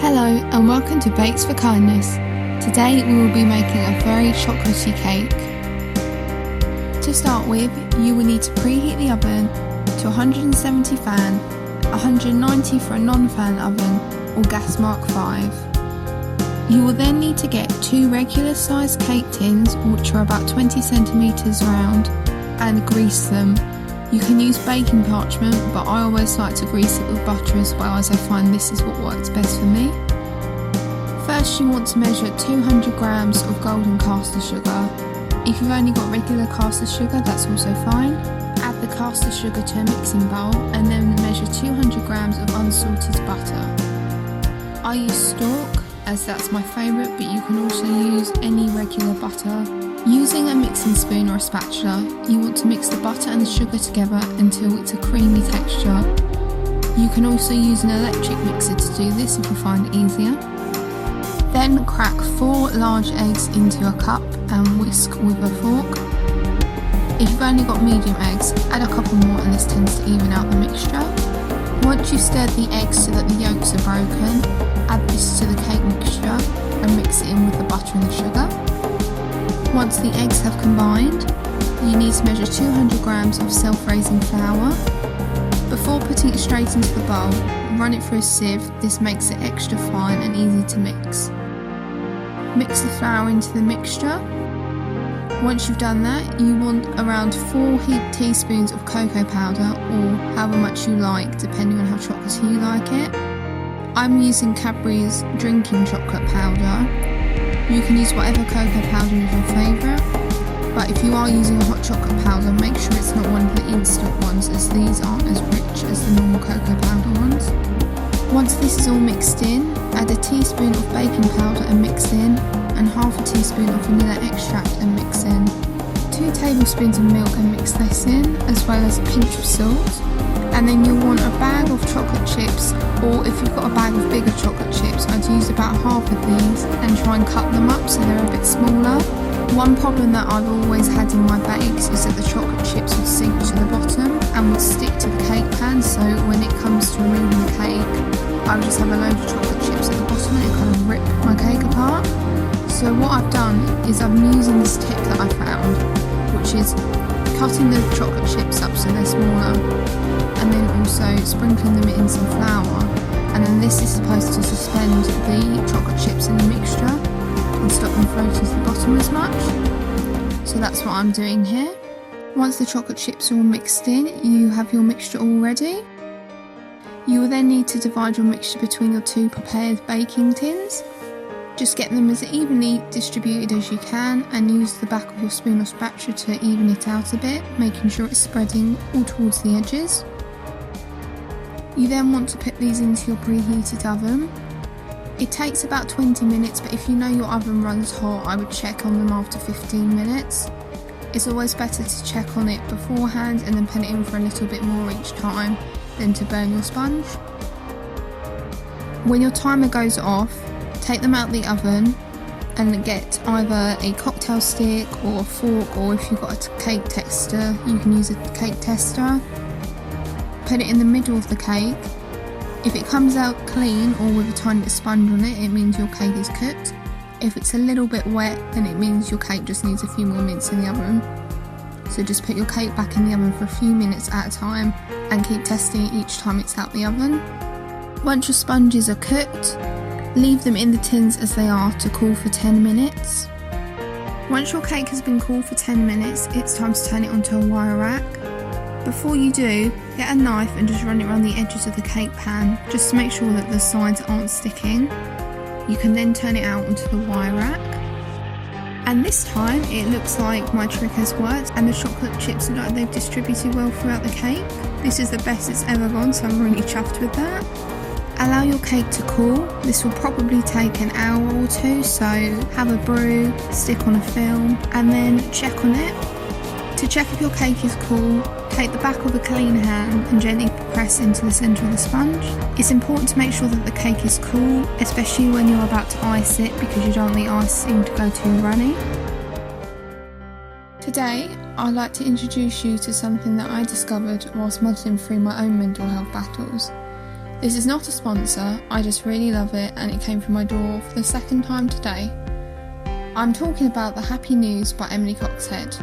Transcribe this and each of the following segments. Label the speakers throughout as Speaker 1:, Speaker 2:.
Speaker 1: Hello and welcome to Bakes for Kindness. Today we will be making a very chocolatey cake. To start with, you will need to preheat the oven to 170 fan, 190 for a non-fan oven or gas mark 5. You will then need to get 2 regular sized cake tins which are about 20 centimeters round and grease them. You can use baking parchment, but I always like to grease it with butter as well, as I find this is what works best for me. First you want to measure 200 grams of golden caster sugar. If you've only got regular caster sugar, that's also fine. Add the caster sugar to a mixing bowl and then measure 200 grams of unsalted butter. I use stork as that's my favourite, but you can also use any regular butter. Using a mixing spoon or a spatula, you want to mix the butter and the sugar together until it's a creamy texture. You can also use an electric mixer to do this if you find it easier. Then crack 4 large eggs into a cup and whisk with a fork. If you've only got medium eggs, add a couple more and this tends to even out the mixture. Once you've stirred the eggs so that the yolks are broken, add this to the cake mixture and mix it in with the butter and the sugar. Once the eggs have combined, you need to measure 200 grams of self-raising flour. Before putting it straight into the bowl, run it through a sieve. This makes it extra fine and easy to mix. Mix the flour into the mixture. Once you've done that, you want around 4 heaped teaspoons of cocoa powder, or however much you like, depending on how chocolatey you like it. I'm using Cadbury's drinking chocolate powder. You can use whatever cocoa powder is your favourite, but if you are using a hot chocolate powder, make sure it's not one of the instant ones, as these aren't as rich as the normal cocoa powder ones. Once this is all mixed in, add a teaspoon of baking powder and mix in, and half a teaspoon of vanilla extract and mix in. 2 tablespoons of milk and mix this in, as well as a pinch of salt. And then you'll want a bag of chocolate chips, or if you've got a bag of bigger chocolate chips, I'd use about half of these and try and cut them up so they're a bit smaller. One problem that I've always had in my bakes is that the chocolate chips would sink to the bottom and would stick to the cake pan, so when it comes to removing the cake, I would just have a load of chocolate chips at the bottom and it kind of rip my cake apart. So what I've done is I'm using this tip that I found, which is cutting the chocolate chips up so they're smaller, and then also sprinkling them in some flour, and then this is supposed to suspend the chocolate chips in the mixture and stop them floating to the bottom as much. So that's what I'm doing here. Once the chocolate chips are all mixed in, you have your mixture all ready. You will then need to divide your mixture between your 2 prepared baking tins. Just get them as evenly distributed as you can and use the back of your spoon or spatula to even it out a bit, making sure it's spreading all towards the edges. You then want to put these into your preheated oven. It takes about 20 minutes, but if you know your oven runs hot, I would check on them after 15 minutes. It's always better to check on it beforehand and then put it in for a little bit more each time than to burn your sponge. When your timer goes off, take them out the oven and get either a cocktail stick or a fork, or if you've got a cake tester, you can use a cake tester. Put it in the middle of the cake. If it comes out clean or with a tiny bit of sponge on it, it means your cake is cooked. If it's a little bit wet, then it means your cake just needs a few more minutes in the oven. So just put your cake back in the oven for a few minutes at a time and keep testing it each time it's out the oven. Once your sponges are cooked, leave them in the tins as they are to cool for 10 minutes. Once your cake has been cooled for 10 minutes, it's time to turn it onto a wire rack. Before you do, get a knife and just run it around the edges of the cake pan, just to make sure that the sides aren't sticking. You can then turn it out onto the wire rack. And this time, it looks like my trick has worked and the chocolate chips look like they've distributed well throughout the cake. This is the best it's ever gone, so I'm really chuffed with that. Allow your cake to cool. This will probably take an hour or 2, so have a brew, stick on a film, and then check on it. To check if your cake is cool, take the back of a clean hand and gently press into the centre of the sponge. It's important to make sure that the cake is cool, especially when you're about to ice it, because you don't want the icing to go too runny. Today, I'd like to introduce you to something that I discovered whilst muddling through my own mental health battles. This is not a sponsor, I just really love it and it came through my door for the second time today. I'm talking about The Happy News by Emily Coxhead.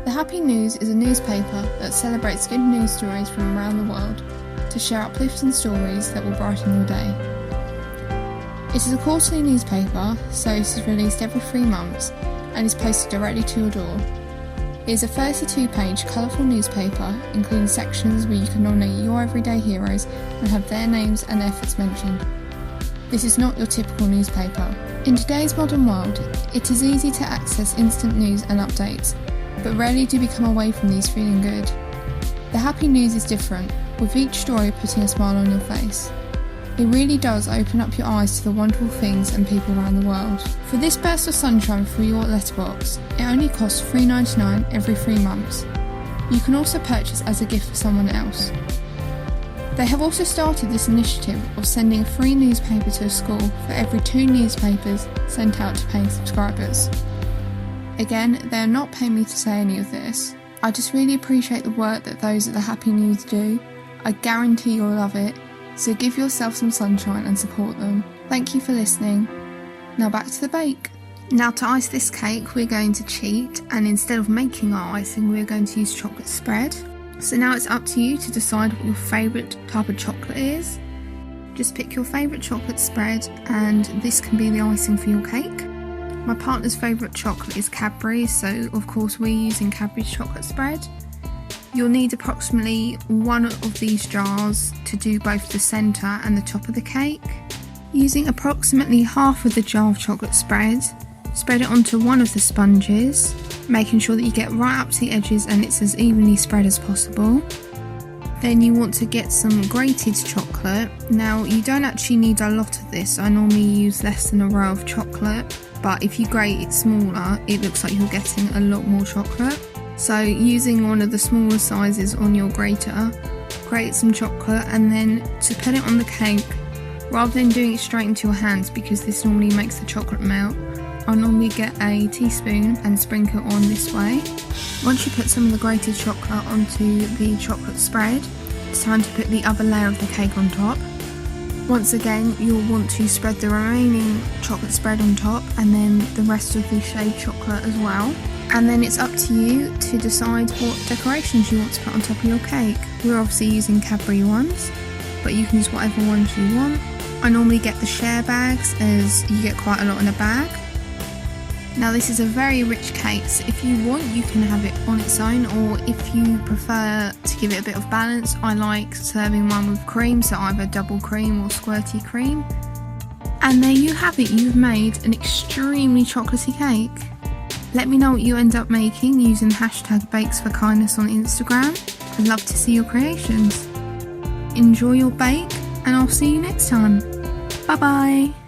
Speaker 1: The Happy News is a newspaper that celebrates good news stories from around the world to share uplifting stories that will brighten your day. It is a quarterly newspaper, so it is released every 3 months and is posted directly to your door. It is a 32-page colourful newspaper, including sections where you can nominate your everyday heroes and have their names and efforts mentioned. This is not your typical newspaper. In today's modern world, it is easy to access instant news and updates, but rarely do we come away from these feeling good. The Happy News is different, with each story putting a smile on your face. It really does open up your eyes to the wonderful things and people around the world. For this burst of sunshine through your letterbox, it only costs $3.99 every 3 months. You can also purchase as a gift for someone else. They have also started this initiative of sending a free newspaper to a school for every 2 newspapers sent out to paying subscribers. Again, they are not paying me to say any of this. I just really appreciate the work that those at the Happy News do. I guarantee you'll love it. So give yourself some sunshine and support them. Thank you for listening. Now back to the bake. Now to ice this cake we're going to cheat, and instead of making our icing we're going to use chocolate spread. So now it's up to you to decide what your favourite type of chocolate is. Just pick your favourite chocolate spread and this can be the icing for your cake. My partner's favourite chocolate is Cadbury, so of course we're using Cadbury's chocolate spread. You'll need approximately 1 of these jars to do both the centre and the top of the cake. Using approximately half of the jar of chocolate spread it onto one of the sponges, making sure that you get right up to the edges and it's as evenly spread as possible. Then you want to get some grated chocolate. Now you don't actually need a lot of this, I normally use less than a row of chocolate, but if you grate it smaller it looks like you're getting a lot more chocolate. So using one of the smaller sizes on your grater, grate some chocolate and then to put it on the cake, rather than doing it straight into your hands because this normally makes the chocolate melt, I normally get a teaspoon and sprinkle it on this way. Once you put some of the grated chocolate onto the chocolate spread, it's time to put the other layer of the cake on top. Once again, you'll want to spread the remaining chocolate spread on top and then the rest of the shaved chocolate as well. And then it's up to you to decide what decorations you want to put on top of your cake. We're obviously using Cadbury ones, but you can use whatever ones you want. I normally get the share bags as you get quite a lot in a bag. Now this is a very rich cake, so if you want you can have it on its own, or if you prefer to give it a bit of balance, I like serving mine with cream, so either double cream or squirty cream. And there you have it, you've made an extremely chocolatey cake. Let me know what you end up making using the hashtag #BakesForKindness on Instagram. I'd love to see your creations. Enjoy your bake and I'll see you next time. Bye bye.